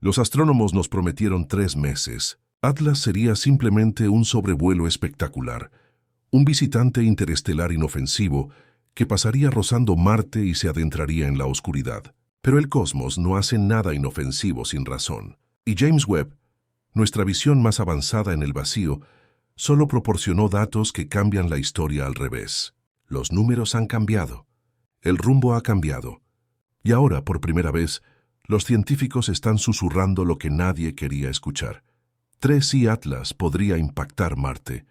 Los astrónomos nos prometieron 3 meses. Atlas sería simplemente un sobrevuelo espectacular, un visitante interestelar inofensivo que pasaría rozando Marte y se adentraría en la oscuridad. Pero el cosmos no hace nada inofensivo sin razón. Y James Webb, nuestra visión más avanzada en el vacío, solo proporcionó datos que cambian la historia al revés. Los números han cambiado. El rumbo ha cambiado. Y ahora, por primera vez, los científicos están susurrando lo que nadie quería escuchar. 3I Atlas podría impactar Marte,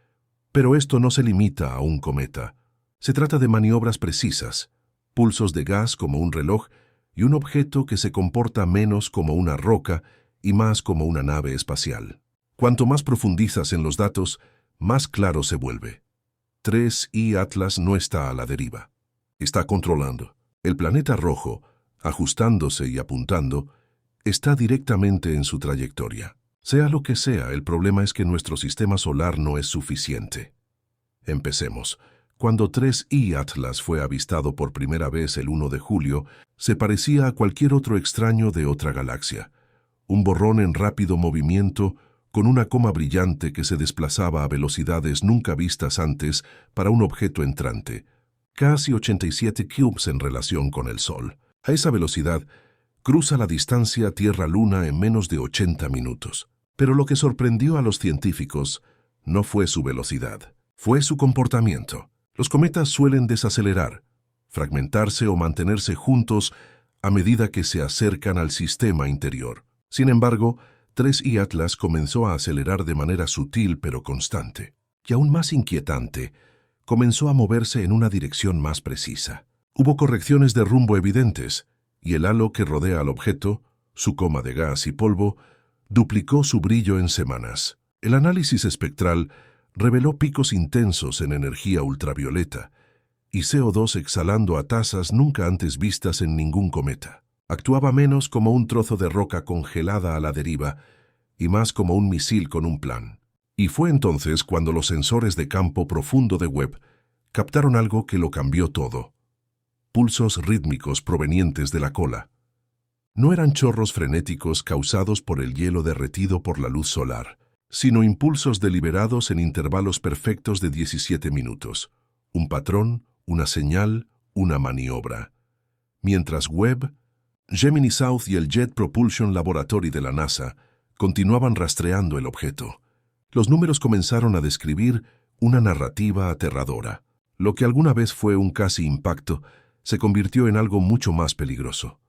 pero esto no se limita a un cometa. Se trata de maniobras precisas, pulsos de gas como un reloj y un objeto que se comporta menos como una roca y más como una nave espacial. Cuanto más profundizas en los datos, más claro se vuelve. 3I Atlas no está a la deriva. Está controlando. El planeta rojo, ajustándose y apuntando, está directamente en su trayectoria. Sea lo que sea, el problema es que nuestro sistema solar no es suficiente. Empecemos. Cuando 3I Atlas fue avistado por primera vez el 1 de julio, se parecía a cualquier otro extraño de otra galaxia. Un borrón en rápido movimiento, con una coma brillante que se desplazaba a velocidades nunca vistas antes para un objeto entrante. Casi 87 cubes en relación con el Sol. A esa velocidad, cruza la distancia Tierra-Luna en menos de 80 minutos. Pero lo que sorprendió a los científicos no fue su velocidad, fue su comportamiento. Los cometas suelen desacelerar, fragmentarse o mantenerse juntos a medida que se acercan al sistema interior. Sin embargo, 3I Atlas comenzó a acelerar de manera sutil pero constante. Y aún más inquietante, comenzó a moverse en una dirección más precisa. Hubo correcciones de rumbo evidentes, y el halo que rodea al objeto, su coma de gas y polvo, duplicó su brillo en semanas. El análisis espectral reveló picos intensos en energía ultravioleta y CO2 exhalando a tasas nunca antes vistas en ningún cometa. Actuaba menos como un trozo de roca congelada a la deriva y más como un misil con un plan. Y fue entonces cuando los sensores de campo profundo de Webb captaron algo que lo cambió todo. Pulsos rítmicos provenientes de la cola. No eran chorros frenéticos causados por el hielo derretido por la luz solar, sino impulsos deliberados en intervalos perfectos de 17 minutos. Un patrón, una señal, una maniobra. Mientras Webb, Gemini South y el Jet Propulsion Laboratory de la NASA continuaban rastreando el objeto, los números comenzaron a describir una narrativa aterradora. Lo que alguna vez fue un casi impacto se convirtió en algo mucho más peligroso.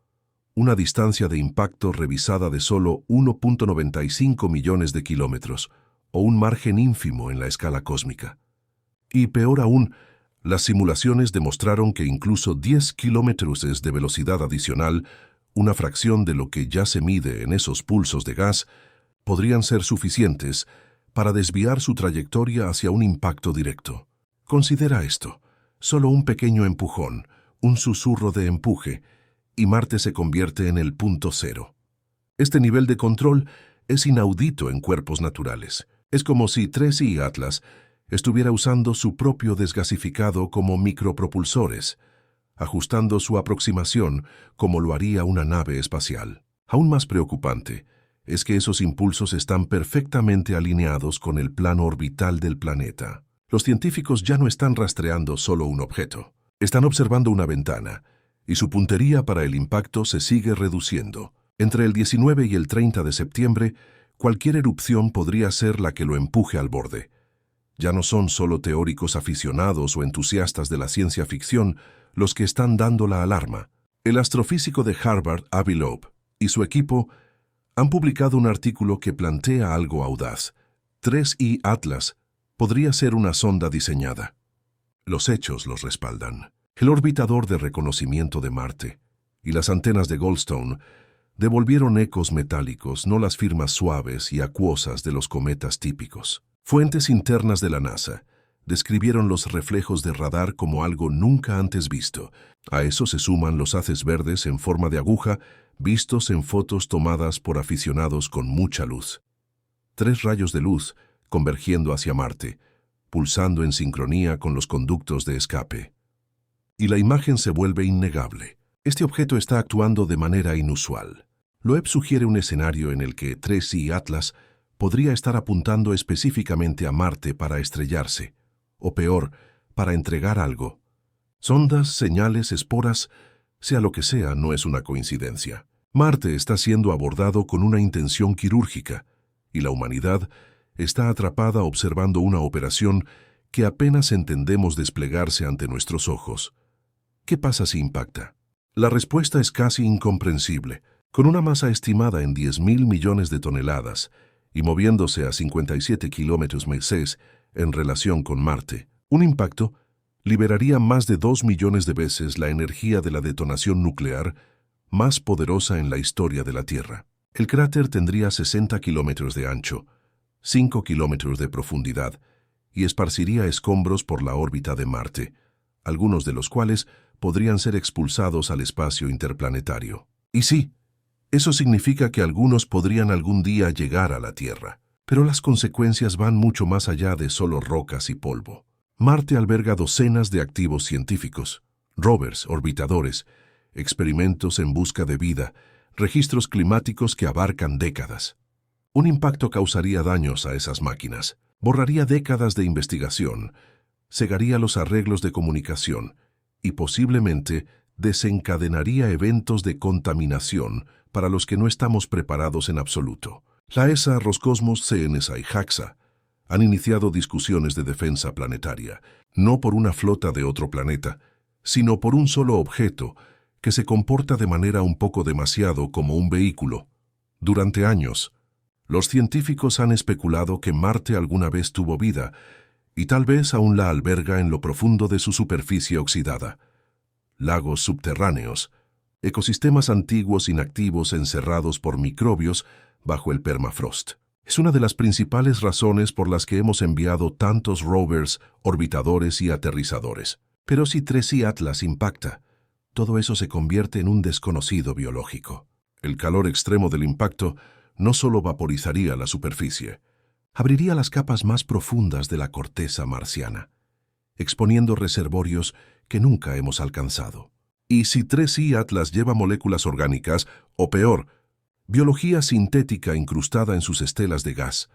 Una distancia de impacto revisada de solo 1.95 millones de kilómetros, o un margen ínfimo en la escala cósmica. Y peor aún, las simulaciones demostraron que incluso 10 kilómetros de velocidad adicional, una fracción de lo que ya se mide en esos pulsos de gas, podrían ser suficientes para desviar su trayectoria hacia un impacto directo. Considera esto, solo un pequeño empujón, un susurro de empuje, y Marte se convierte en el punto cero. Este nivel de control es inaudito en cuerpos naturales. Es como si 3I Atlas estuviera usando su propio desgasificado como micropropulsores, ajustando su aproximación como lo haría una nave espacial. Aún más preocupante es que esos impulsos están perfectamente alineados con el plano orbital del planeta. Los científicos ya no están rastreando solo un objeto. Están observando una ventana, y su puntería para el impacto se sigue reduciendo. Entre el 19 y el 30 de septiembre, cualquier erupción podría ser la que lo empuje al borde. Ya no son solo teóricos aficionados o entusiastas de la ciencia ficción los que están dando la alarma. El astrofísico de Harvard, Avi Loeb, y su equipo han publicado un artículo que plantea algo audaz. 3I Atlas podría ser una sonda diseñada. Los hechos los respaldan. El orbitador de reconocimiento de Marte y las antenas de Goldstone devolvieron ecos metálicos, no las firmas suaves y acuosas de los cometas típicos. Fuentes internas de la NASA describieron los reflejos de radar como algo nunca antes visto. A eso se suman los haces verdes en forma de aguja vistos en fotos tomadas por aficionados con mucha luz. 3 rayos de luz convergiendo hacia Marte, pulsando en sincronía con los conductos de escape. Y la imagen se vuelve innegable. Este objeto está actuando de manera inusual. Loeb sugiere un escenario en el que Tracy y Atlas podría estar apuntando específicamente a Marte para estrellarse, o peor, para entregar algo. Sondas, señales, esporas, sea lo que sea, no es una coincidencia. Marte está siendo abordado con una intención quirúrgica, y la humanidad está atrapada observando una operación que apenas entendemos desplegarse ante nuestros ojos. ¿Qué pasa si impacta? La respuesta es casi incomprensible. Con una masa estimada en 10.000 millones de toneladas y moviéndose a 57 kilómetros meses en relación con Marte, un impacto liberaría más de 2 millones de veces la energía de la detonación nuclear más poderosa en la historia de la Tierra. El cráter tendría 60 kilómetros de ancho, 5 kilómetros de profundidad, y esparciría escombros por la órbita de Marte, algunos de los cuales podrían ser expulsados al espacio interplanetario. Y sí, eso significa que algunos podrían algún día llegar a la Tierra, pero las consecuencias van mucho más allá de solo rocas y polvo. Marte alberga docenas de activos científicos, rovers, orbitadores, experimentos en busca de vida, registros climáticos que abarcan décadas. Un impacto causaría daños a esas máquinas, borraría décadas de investigación, cegaría los arreglos de comunicación y posiblemente desencadenaría eventos de contaminación para los que no estamos preparados en absoluto. La ESA, Roscosmos, CNSA y JAXA han iniciado discusiones de defensa planetaria, no por una flota de otro planeta, sino por un solo objeto que se comporta de manera un poco demasiado como un vehículo. Durante años, los científicos han especulado que Marte alguna vez tuvo vida, y tal vez aún la alberga en lo profundo de su superficie oxidada. Lagos subterráneos, ecosistemas antiguos inactivos encerrados por microbios bajo el permafrost. Es una de las principales razones por las que hemos enviado tantos rovers, orbitadores y aterrizadores. Pero si Tracy Atlas impacta, todo eso se convierte en un desconocido biológico. El calor extremo del impacto no solo vaporizaría la superficie, abriría las capas más profundas de la corteza marciana, exponiendo reservorios que nunca hemos alcanzado. Y si Tracy Atlas lleva moléculas orgánicas, o peor, biología sintética incrustada en sus estelas de gas,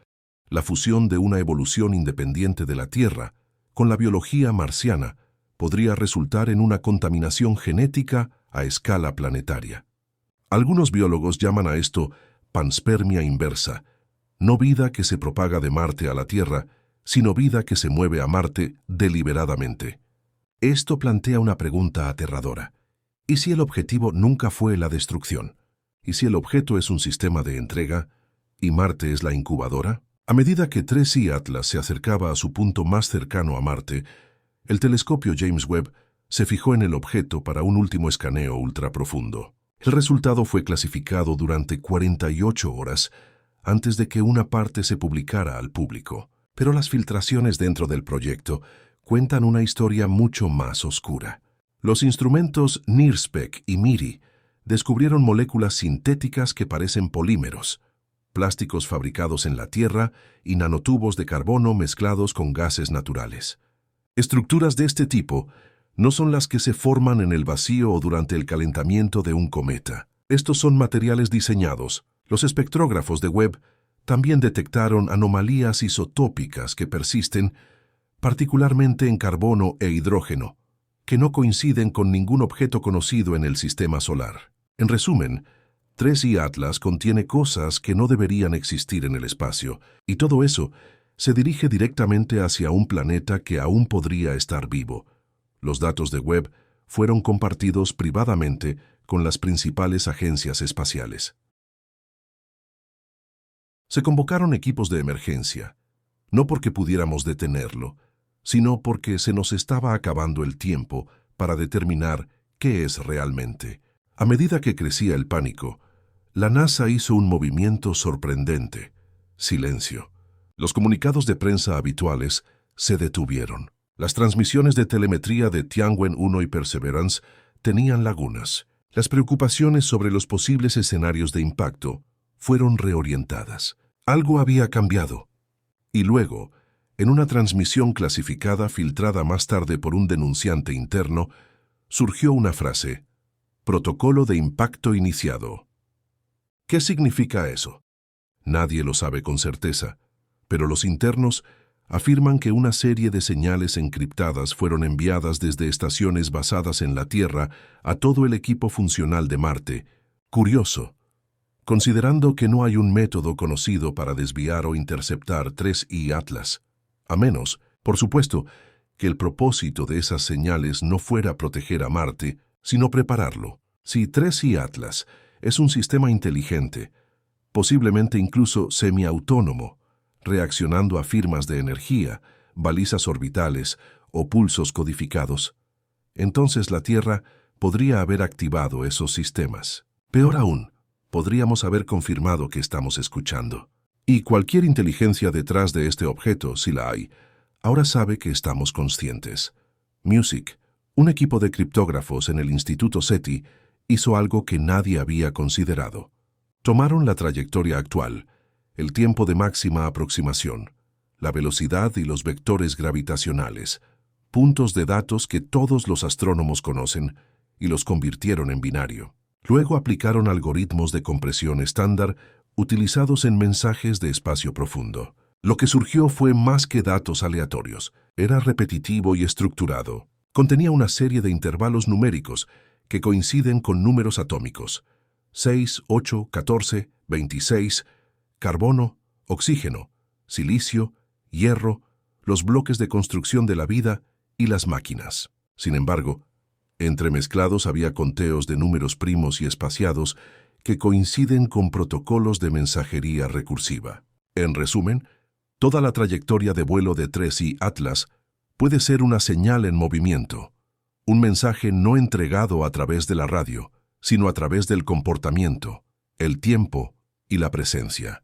la fusión de una evolución independiente de la Tierra con la biología marciana podría resultar en una contaminación genética a escala planetaria. Algunos biólogos llaman a esto panspermia inversa, no vida que se propaga de Marte a la Tierra, sino vida que se mueve a Marte deliberadamente. Esto plantea una pregunta aterradora. ¿Y si el objetivo nunca fue la destrucción? ¿Y si el objeto es un sistema de entrega y Marte es la incubadora? A medida que Tracy Atlas se acercaba a su punto más cercano a Marte, el telescopio James Webb se fijó en el objeto para un último escaneo ultraprofundo. El resultado fue clasificado durante 48 horas antes de que una parte se publicara al público. Pero las filtraciones dentro del proyecto cuentan una historia mucho más oscura. Los instrumentos NIRSPEC y MIRI descubrieron moléculas sintéticas que parecen polímeros, plásticos fabricados en la Tierra y nanotubos de carbono mezclados con gases naturales. Estructuras de este tipo no son las que se forman en el vacío o durante el calentamiento de un cometa. Estos son materiales diseñados. Los espectrógrafos de Webb también detectaron anomalías isotópicas que persisten, particularmente en carbono e hidrógeno, que no coinciden con ningún objeto conocido en el sistema solar. En resumen, Tracy Atlas contiene cosas que no deberían existir en el espacio, y todo eso se dirige directamente hacia un planeta que aún podría estar vivo. Los datos de Webb fueron compartidos privadamente con las principales agencias espaciales. Se convocaron equipos de emergencia, no porque pudiéramos detenerlo, sino porque se nos estaba acabando el tiempo para determinar qué es realmente. A medida que crecía el pánico, la NASA hizo un movimiento sorprendente. Silencio. Los comunicados de prensa habituales se detuvieron. Las transmisiones de telemetría de Tianwen-1 y Perseverance tenían lagunas. Las preocupaciones sobre los posibles escenarios de impacto fueron reorientadas. Algo había cambiado. Y luego, en una transmisión clasificada filtrada más tarde por un denunciante interno, surgió una frase: protocolo de impacto iniciado. ¿Qué significa eso? Nadie lo sabe con certeza, pero los internos afirman que una serie de señales encriptadas fueron enviadas desde estaciones basadas en la Tierra a todo el equipo funcional de Marte. Curioso, considerando que no hay un método conocido para desviar o interceptar 3I Atlas, a menos, por supuesto, que el propósito de esas señales no fuera proteger a Marte, sino prepararlo. Si 3I Atlas es un sistema inteligente, posiblemente incluso semiautónomo, reaccionando a firmas de energía, balizas orbitales o pulsos codificados, entonces la Tierra podría haber activado esos sistemas. Peor aún, podríamos haber confirmado que estamos escuchando. Y cualquier inteligencia detrás de este objeto, si la hay, ahora sabe que estamos conscientes. Music, un equipo de criptógrafos en el Instituto SETI, hizo algo que nadie había considerado. Tomaron la trayectoria actual, el tiempo de máxima aproximación, la velocidad y los vectores gravitacionales, puntos de datos que todos los astrónomos conocen, y los convirtieron en binario. Luego aplicaron algoritmos de compresión estándar utilizados en mensajes de espacio profundo. Lo que surgió fue más que datos aleatorios. Era repetitivo y estructurado. Contenía una serie de intervalos numéricos que coinciden con números atómicos. 6, 8, 14, 26, carbono, oxígeno, silicio, hierro, los bloques de construcción de la vida y las máquinas. Sin embargo, entremezclados había conteos de números primos y espaciados que coinciden con protocolos de mensajería recursiva. En resumen, toda la trayectoria de vuelo de 3I Atlas puede ser una señal en movimiento, un mensaje no entregado a través de la radio, sino a través del comportamiento, el tiempo y la presencia.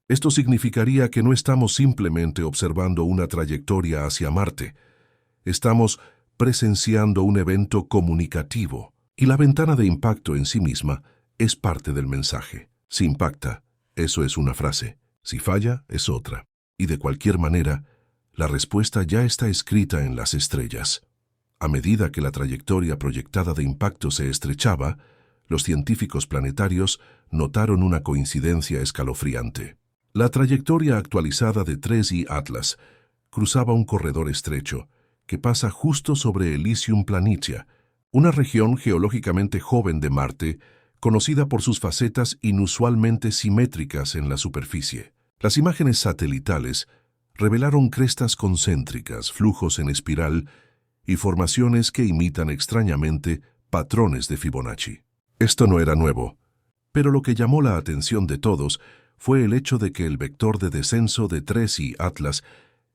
Esto significaría que no estamos simplemente observando una trayectoria hacia Marte, estamos presenciando un evento comunicativo, y la ventana de impacto en sí misma es parte del mensaje. Si impacta, eso es una frase. Si falla, es otra. Y de cualquier manera, la respuesta ya está escrita en las estrellas. A medida que la trayectoria proyectada de impacto se estrechaba, los científicos planetarios notaron una coincidencia escalofriante. La trayectoria actualizada de 3I Atlas cruzaba un corredor estrecho que pasa justo sobre Elysium Planitia, una región geológicamente joven de Marte, conocida por sus facetas inusualmente simétricas en la superficie. Las imágenes satelitales revelaron crestas concéntricas, flujos en espiral y formaciones que imitan extrañamente patrones de Fibonacci. Esto no era nuevo, pero lo que llamó la atención de todos fue el hecho de que el vector de descenso de 3I Atlas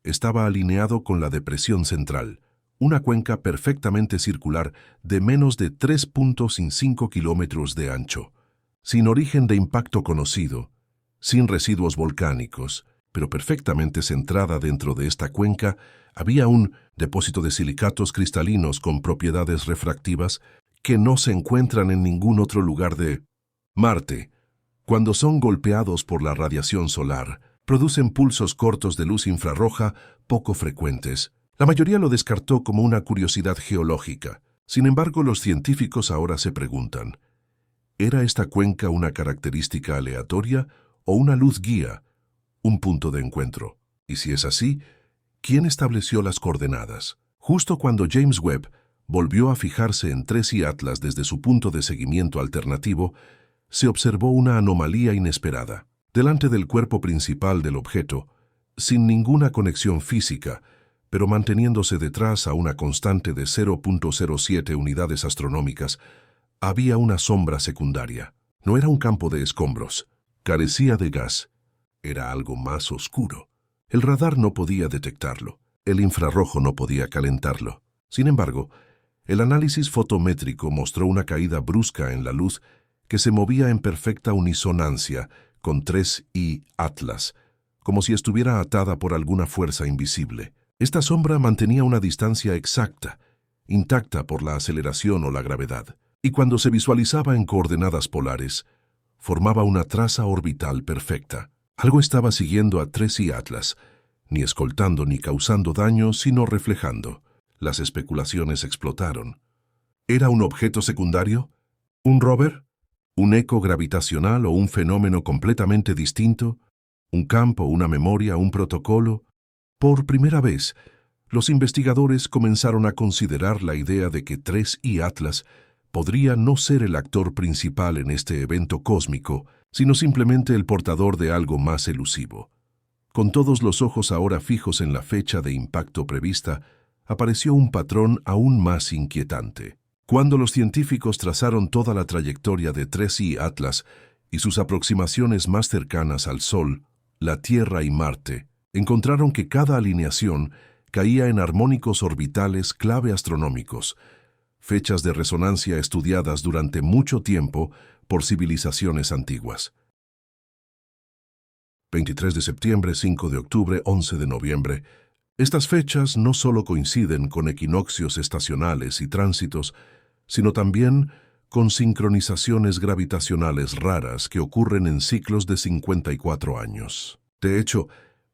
estaba alineado con la depresión central, una cuenca perfectamente circular de menos de 3.5 kilómetros de ancho, sin origen de impacto conocido, sin residuos volcánicos, pero perfectamente centrada dentro de esta cuenca, había un depósito de silicatos cristalinos con propiedades refractivas que no se encuentran en ningún otro lugar de Marte. Cuando son golpeados por la radiación solar, producen pulsos cortos de luz infrarroja poco frecuentes. La mayoría lo descartó como una curiosidad geológica. Sin embargo, los científicos ahora se preguntan, ¿era esta cuenca una característica aleatoria o una luz guía, un punto de encuentro? Y si es así, ¿quién estableció las coordenadas? Justo cuando James Webb volvió a fijarse en 3I Atlas desde su punto de seguimiento alternativo, se observó una anomalía inesperada. Delante del cuerpo principal del objeto, sin ninguna conexión física, pero manteniéndose detrás a una constante de 0.07 unidades astronómicas, había una sombra secundaria. No era un campo de escombros, carecía de gas, era algo más oscuro. El radar no podía detectarlo, el infrarrojo no podía calentarlo. Sin embargo, el análisis fotométrico mostró una caída brusca en la luz que se movía en perfecta unisonancia con 3I Atlas, como si estuviera atada por alguna fuerza invisible. Esta sombra mantenía una distancia exacta, intacta por la aceleración o la gravedad, y cuando se visualizaba en coordenadas polares, formaba una traza orbital perfecta. Algo estaba siguiendo a 3I Atlas, ni escoltando ni causando daño, sino reflejando. Las especulaciones explotaron. ¿Era un objeto secundario? ¿Un rover? ¿Un eco gravitacional o un fenómeno completamente distinto? ¿Un campo, una memoria, un protocolo? Por primera vez, los investigadores comenzaron a considerar la idea de que 3I Atlas podría no ser el actor principal en este evento cósmico, sino simplemente el portador de algo más elusivo. Con todos los ojos ahora fijos en la fecha de impacto prevista, apareció un patrón aún más inquietante. Cuando los científicos trazaron toda la trayectoria de 3I Atlas y sus aproximaciones más cercanas al Sol, la Tierra y Marte, encontraron que cada alineación caía en armónicos orbitales clave astronómicos, fechas de resonancia estudiadas durante mucho tiempo por civilizaciones antiguas. 23 de septiembre, 5 de octubre, 11 de noviembre. Estas fechas no solo coinciden con equinoccios estacionales y tránsitos, sino también con sincronizaciones gravitacionales raras que ocurren en ciclos de 54 años. De hecho,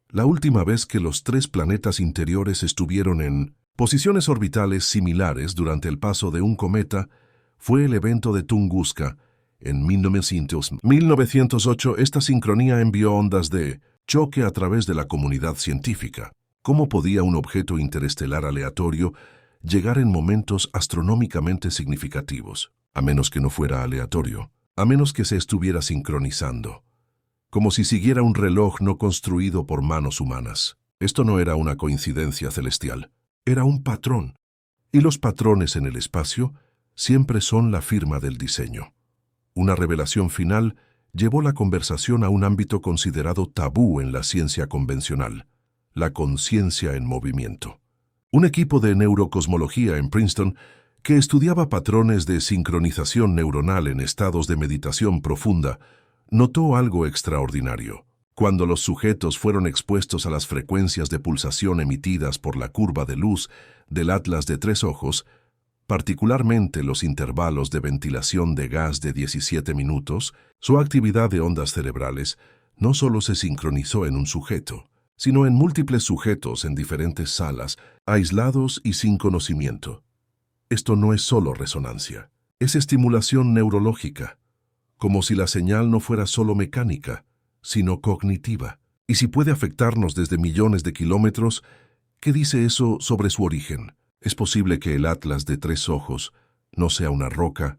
la última vez que los 3 planetas interiores estuvieron en posiciones orbitales similares durante el paso de un cometa fue el evento de Tunguska. En 1908, esta sincronía envió ondas de choque a través de la comunidad científica. ¿Cómo podía un objeto interestelar aleatorio llegar en momentos astronómicamente significativos? A menos que no fuera aleatorio, a menos que se estuviera sincronizando. Como si siguiera un reloj no construido por manos humanas. Esto no era una coincidencia celestial, era un patrón. Y los patrones en el espacio siempre son la firma del diseño. Una revelación final llevó la conversación a un ámbito considerado tabú en la ciencia convencional, la conciencia en movimiento. Un equipo de neurocosmología en Princeton que estudiaba patrones de sincronización neuronal en estados de meditación profunda notó algo extraordinario. Cuando los sujetos fueron expuestos a las frecuencias de pulsación emitidas por la curva de luz del Atlas de 3 ojos, particularmente los intervalos de ventilación de gas de 17 minutos, su actividad de ondas cerebrales no solo se sincronizó en un sujeto, sino en múltiples sujetos en diferentes salas, aislados y sin conocimiento. Esto no es solo resonancia, es estimulación neurológica, como si la señal no fuera solo mecánica, sino cognitiva. Y si puede afectarnos desde millones de kilómetros, ¿qué dice eso sobre su origen? Es posible que el Atlas de 3 ojos no sea una roca,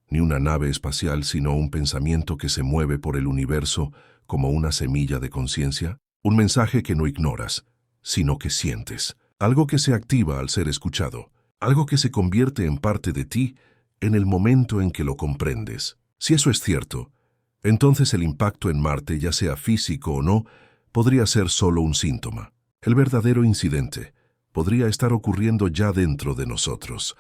ni una nave espacial, sino un pensamiento que se mueve por el universo como una semilla de conciencia, un mensaje que no ignoras, sino que sientes, algo que se activa al ser escuchado, algo que se convierte en parte de ti en el momento en que lo comprendes. Si eso es cierto, entonces el impacto en Marte, ya sea físico o no, podría ser solo un síntoma. El verdadero incidente podría estar ocurriendo ya dentro de nosotros.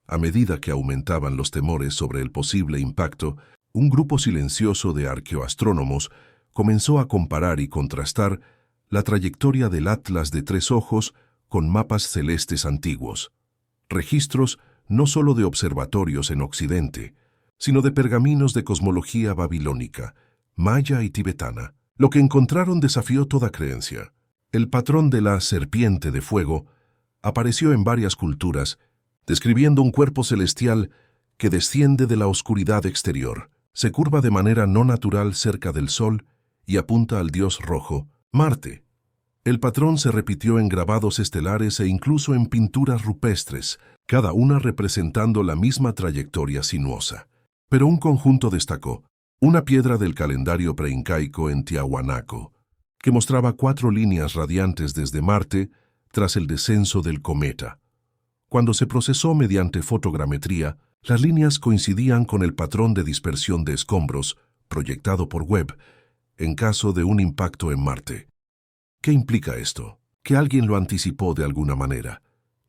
A medida que aumentaban los temores sobre el posible impacto, un grupo silencioso de arqueoastrónomos comenzó a comparar y contrastar la trayectoria del Atlas de 3 ojos con mapas celestes antiguos, registros no solo de observatorios en Occidente, sino de pergaminos de cosmología babilónica, maya y tibetana. Lo que encontraron desafió toda creencia. El patrón de la serpiente de fuego apareció en varias culturas, describiendo un cuerpo celestial que desciende de la oscuridad exterior, se curva de manera no natural cerca del Sol y apunta al dios rojo, Marte. El patrón se repitió en grabados estelares e incluso en pinturas rupestres, cada una representando la misma trayectoria sinuosa. Pero un conjunto destacó, una piedra del calendario preincaico en Tiahuanaco, que mostraba 4 líneas radiantes desde Marte tras el descenso del cometa. Cuando se procesó mediante fotogrametría, las líneas coincidían con el patrón de dispersión de escombros proyectado por Webb en caso de un impacto en Marte. ¿Qué implica esto? Que alguien lo anticipó de alguna manera,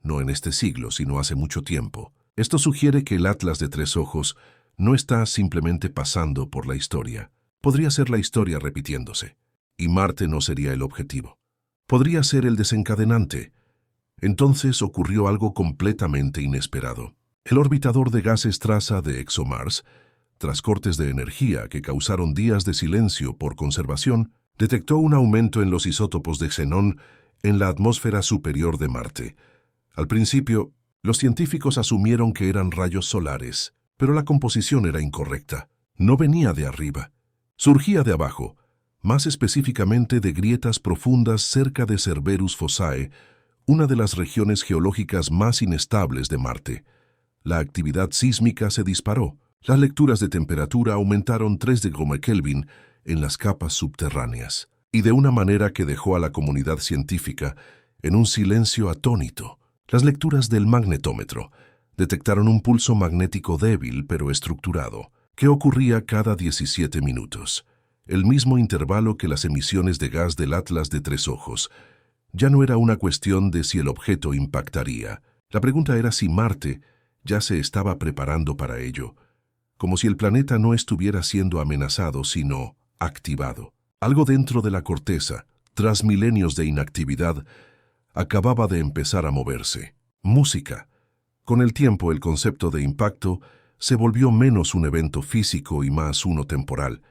no en este siglo, sino hace mucho tiempo. Esto sugiere que el Atlas de 3 ojos no está simplemente pasando por la historia. Podría ser la historia repitiéndose, y Marte no sería el objetivo. Podría ser el desencadenante. Entonces ocurrió algo completamente inesperado. El orbitador de gases traza de ExoMars, tras cortes de energía que causaron días de silencio por conservación, detectó un aumento en los isótopos de xenón en la atmósfera superior de Marte. Al principio, los científicos asumieron que eran rayos solares, pero la composición era incorrecta. No venía de arriba. Surgía de abajo, más específicamente de grietas profundas cerca de Cerberus Fossae, una de las regiones geológicas más inestables de Marte. La actividad sísmica se disparó. Las lecturas de temperatura aumentaron 3 de Kelvin en las capas subterráneas, y de una manera que dejó a la comunidad científica en un silencio atónito. Las lecturas del magnetómetro detectaron un pulso magnético débil pero estructurado, que ocurría cada 17 minutos, el mismo intervalo que las emisiones de gas del Atlas de Tres Ojos. Ya no era una cuestión de si el objeto impactaría. La pregunta era si Marte ya se estaba preparando para ello, como si el planeta no estuviera siendo amenazado, sino activado. Algo dentro de la corteza, tras milenios de inactividad, acababa de empezar a moverse. Música. Con el tiempo, el concepto de impacto se volvió menos un evento físico y más uno temporal.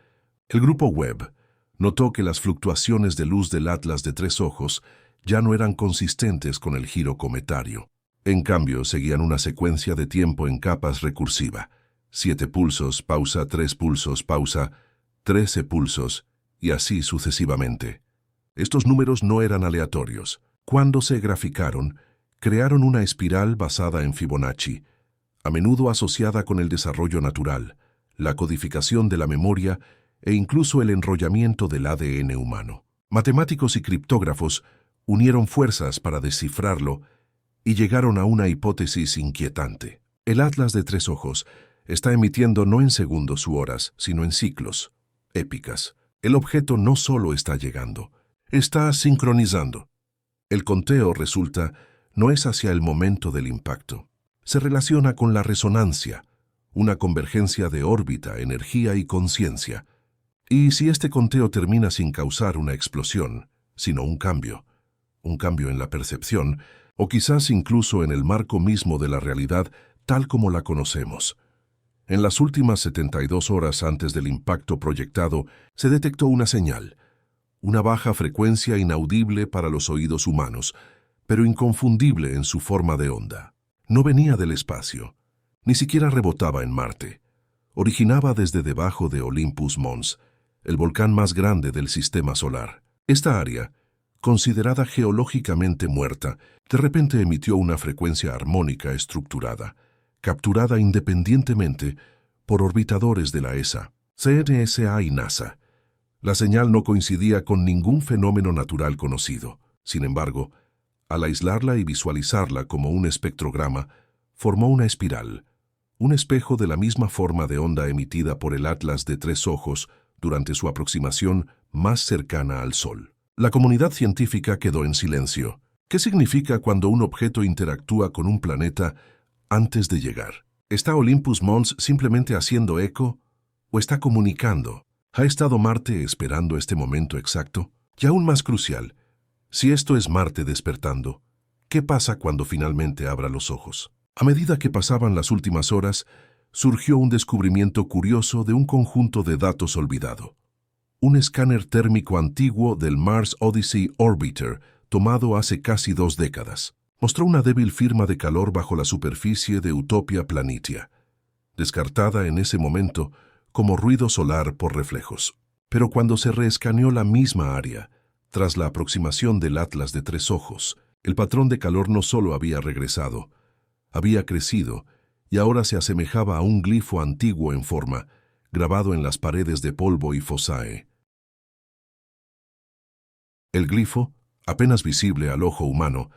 El grupo Webb notó que las fluctuaciones de luz del Atlas de Tres Ojos ya no eran consistentes con el giro cometario. En cambio, seguían una secuencia de tiempo en capas recursiva. 7 pulsos, pausa, 3 pulsos, pausa, 13 pulsos, y así sucesivamente. Estos números no eran aleatorios. Cuando se graficaron, crearon una espiral basada en Fibonacci, a menudo asociada con el desarrollo natural, la codificación de la memoria e incluso el enrollamiento del ADN humano. Matemáticos y criptógrafos unieron fuerzas para descifrarlo y llegaron a una hipótesis inquietante. El Atlas de Tres Ojos está emitiendo no en segundos u horas, sino en ciclos, épicas. El objeto no solo está llegando, está sincronizando. El conteo, resulta, no es hacia el momento del impacto. Se relaciona con la resonancia, una convergencia de órbita, energía y conciencia. Y si este conteo termina sin causar una explosión, sino un cambio en la percepción, o quizás incluso en el marco mismo de la realidad tal como la conocemos. En las últimas 72 horas antes del impacto proyectado, se detectó una señal, una baja frecuencia inaudible para los oídos humanos, pero inconfundible en su forma de onda. No venía del espacio, ni siquiera rebotaba en Marte. Originaba desde debajo de Olympus Mons, el volcán más grande del sistema solar. Esta área, considerada geológicamente muerta, de repente emitió una frecuencia armónica estructurada, capturada independientemente por orbitadores de la ESA, CNSA y NASA. La señal no coincidía con ningún fenómeno natural conocido. Sin embargo, al aislarla y visualizarla como un espectrograma, formó una espiral, un espejo de la misma forma de onda emitida por el Atlas de Tres Ojos durante su aproximación más cercana al Sol. La comunidad científica quedó en silencio. ¿Qué significa cuando un objeto interactúa con un planeta antes de llegar? ¿Está Olympus Mons simplemente haciendo eco o está comunicando? ¿Ha estado Marte esperando este momento exacto? Y aún más crucial, si esto es Marte despertando, ¿qué pasa cuando finalmente abra los ojos? A medida que pasaban las últimas horas, surgió un descubrimiento curioso de un conjunto de datos olvidado. Un escáner térmico antiguo del Mars Odyssey Orbiter, tomado hace casi 2 décadas, mostró una débil firma de calor bajo la superficie de Utopia Planitia, descartada en ese momento como ruido solar por reflejos. Pero cuando se reescaneó la misma área, tras la aproximación del Atlas de Tres Ojos, el patrón de calor no solo había regresado, había crecido y ahora se asemejaba a un glifo antiguo en forma, grabado en las paredes de polvo y Fossae. El glifo, apenas visible al ojo humano,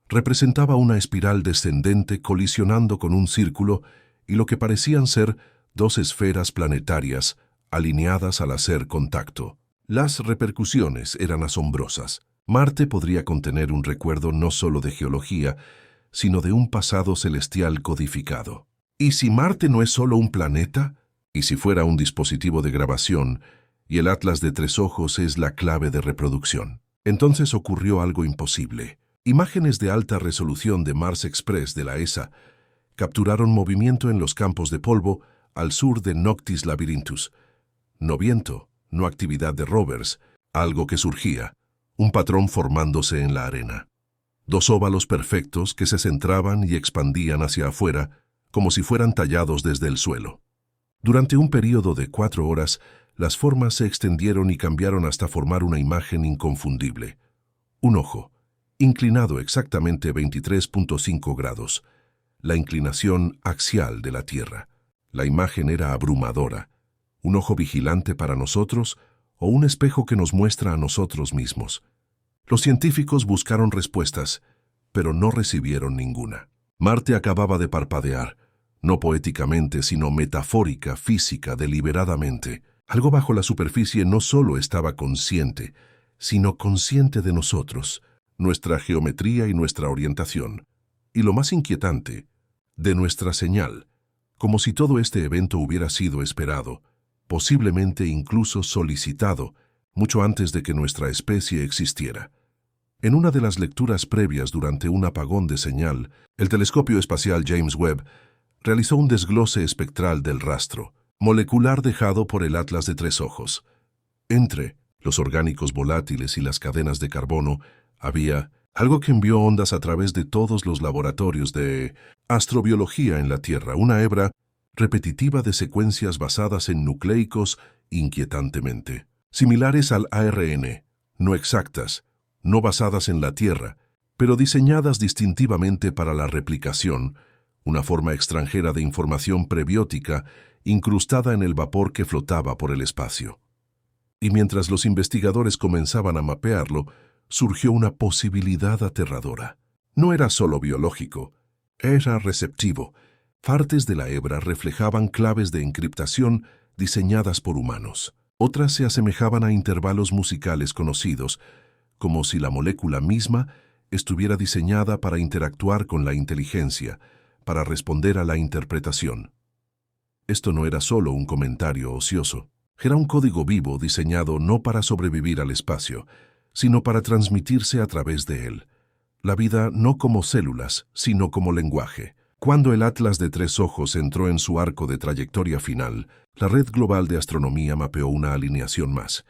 representaba una espiral descendente colisionando con un círculo y lo que parecían ser 2 esferas planetarias alineadas al hacer contacto. Las repercusiones eran asombrosas. Marte podría contener un recuerdo no solo de geología, sino de un pasado celestial codificado. ¿Y si Marte no es solo un planeta? ¿Y si fuera un dispositivo de grabación y el Atlas de Tres Ojos es la clave de reproducción? Entonces ocurrió algo imposible. Imágenes de alta resolución de Mars Express de la ESA capturaron movimiento en los campos de polvo al sur de Noctis Labyrinthus. No viento, no actividad de rovers, algo que surgía, un patrón formándose en la arena. 2 óvalos perfectos que se centraban y expandían hacia afuera como si fueran tallados desde el suelo. Durante un período de 4 horas, las formas se extendieron y cambiaron hasta formar una imagen inconfundible. Un ojo, inclinado exactamente 23.5 grados, la inclinación axial de la Tierra. La imagen era abrumadora. Un ojo vigilante para nosotros o un espejo que nos muestra a nosotros mismos. Los científicos buscaron respuestas, pero no recibieron ninguna. Marte acababa de parpadear, no poéticamente, sino metafórica, física, deliberadamente. Algo bajo la superficie no solo estaba consciente, sino consciente de nosotros, nuestra geometría y nuestra orientación. Y lo más inquietante, de nuestra señal, como si todo este evento hubiera sido esperado, posiblemente incluso solicitado, mucho antes de que nuestra especie existiera. En una de las lecturas previas durante un apagón de señal, el telescopio espacial James Webb realizó un desglose espectral del rastro molecular dejado por el Atlas de Tres Ojos. Entre los orgánicos volátiles y las cadenas de carbono había algo que envió ondas a través de todos los laboratorios de astrobiología en la Tierra, una hebra repetitiva de secuencias basadas en nucleicos inquietantemente similares al ARN, no exactas, no basadas en la Tierra, pero diseñadas distintivamente para la replicación, una forma extranjera de información prebiótica incrustada en el vapor que flotaba por el espacio. Y mientras los investigadores comenzaban a mapearlo, surgió una posibilidad aterradora. No era solo biológico, era receptivo. Partes de la hebra reflejaban claves de encriptación diseñadas por humanos. Otras se asemejaban a intervalos musicales conocidos, como si la molécula misma estuviera diseñada para interactuar con la inteligencia, para responder a la interpretación. Esto no era solo un comentario ocioso. Era un código vivo diseñado no para sobrevivir al espacio, sino para transmitirse a través de él. La vida no como células, sino como lenguaje. Cuando el Atlas de Tres Ojos entró en su arco de trayectoria final, la Red Global de Astronomía mapeó una alineación más.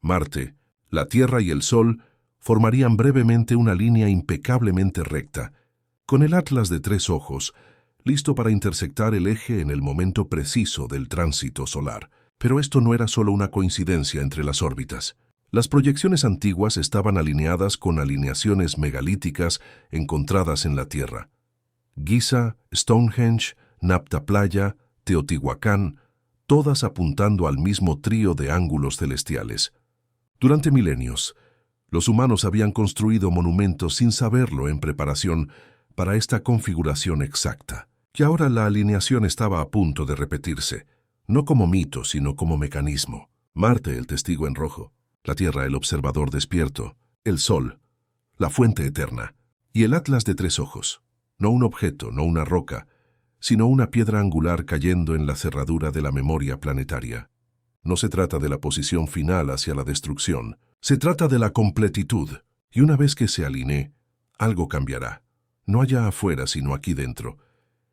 Marte, la Tierra y el Sol formarían brevemente una línea impecablemente recta, con el Atlas de Tres Ojos listo para intersectar el eje en el momento preciso del tránsito solar. Pero esto no era solo una coincidencia entre las órbitas. Las proyecciones antiguas estaban alineadas con alineaciones megalíticas encontradas en la Tierra. Giza, Stonehenge, Napta Playa, Teotihuacán, todas apuntando al mismo trío de ángulos celestiales. Durante milenios, los humanos habían construido monumentos sin saberlo en preparación para esta configuración exacta. Y ahora la alineación estaba a punto de repetirse, no como mito, sino como mecanismo. Marte, el testigo en rojo, la Tierra, el observador despierto, el Sol, la fuente eterna, y el Atlas de Tres Ojos, no un objeto, no una roca, sino una piedra angular cayendo en la cerradura de la memoria planetaria. No se trata de la posición final hacia la destrucción, se trata de la completitud, y una vez que se alinee, algo cambiará, no allá afuera, sino aquí dentro.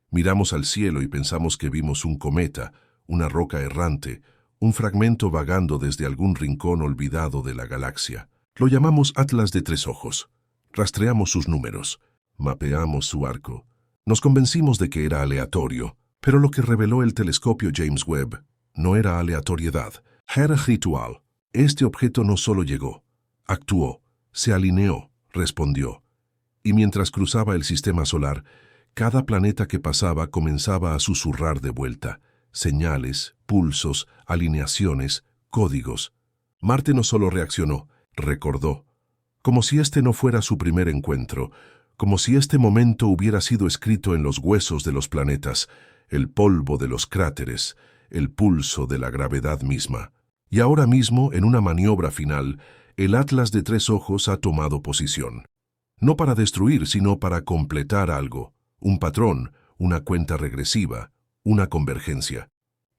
Miramos al cielo y pensamos que vimos un cometa, una roca errante, un fragmento vagando desde algún rincón olvidado de la galaxia. Lo llamamos Atlas de Tres Ojos. Rastreamos sus números, mapeamos su arco. Nos convencimos de que era aleatorio, pero lo que reveló el telescopio James Webb no era aleatoriedad, era ritual. Este objeto no solo llegó, actuó, se alineó, respondió. Y mientras cruzaba el sistema solar, cada planeta que pasaba comenzaba a susurrar de vuelta. Señales, pulsos, alineaciones, códigos. Marte no solo reaccionó, recordó. Como si este no fuera su primer encuentro, como si este momento hubiera sido escrito en los huesos de los planetas, el polvo de los cráteres, el pulso de la gravedad misma. Y ahora mismo, en una maniobra final, el Atlas de Tres Ojos ha tomado posición. No para destruir, sino para completar algo, un patrón, una cuenta regresiva, una convergencia.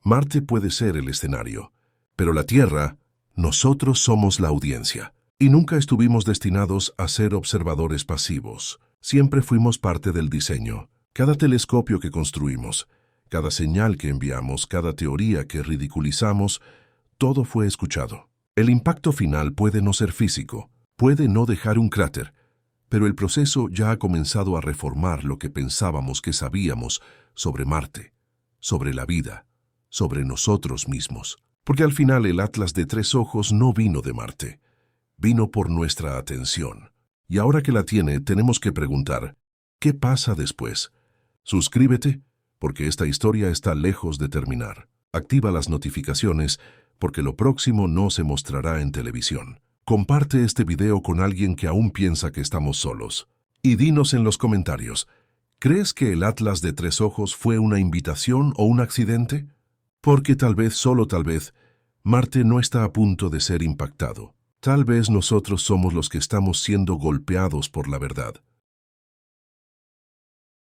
Marte puede ser el escenario, pero la Tierra, nosotros somos la audiencia. Y nunca estuvimos destinados a ser observadores pasivos. Siempre fuimos parte del diseño. Cada telescopio que construimos, cada señal que enviamos, cada teoría que ridiculizamos, todo fue escuchado. El impacto final puede no ser físico, puede no dejar un cráter, pero el proceso ya ha comenzado a reformar lo que pensábamos que sabíamos sobre Marte, sobre la vida, sobre nosotros mismos. Porque al final el Atlas de tres ojos no vino de Marte, vino por nuestra atención. Y ahora que la tiene, tenemos que preguntar, ¿qué pasa después? Suscríbete, porque esta historia está lejos de terminar. Activa las notificaciones, porque lo próximo no se mostrará en televisión. Comparte este video con alguien que aún piensa que estamos solos. Y dinos en los comentarios, ¿crees que el Atlas de tres ojos fue una invitación o un accidente? Porque tal vez, solo tal vez, Marte no está a punto de ser impactado. Tal vez nosotros somos los que estamos siendo golpeados por la verdad.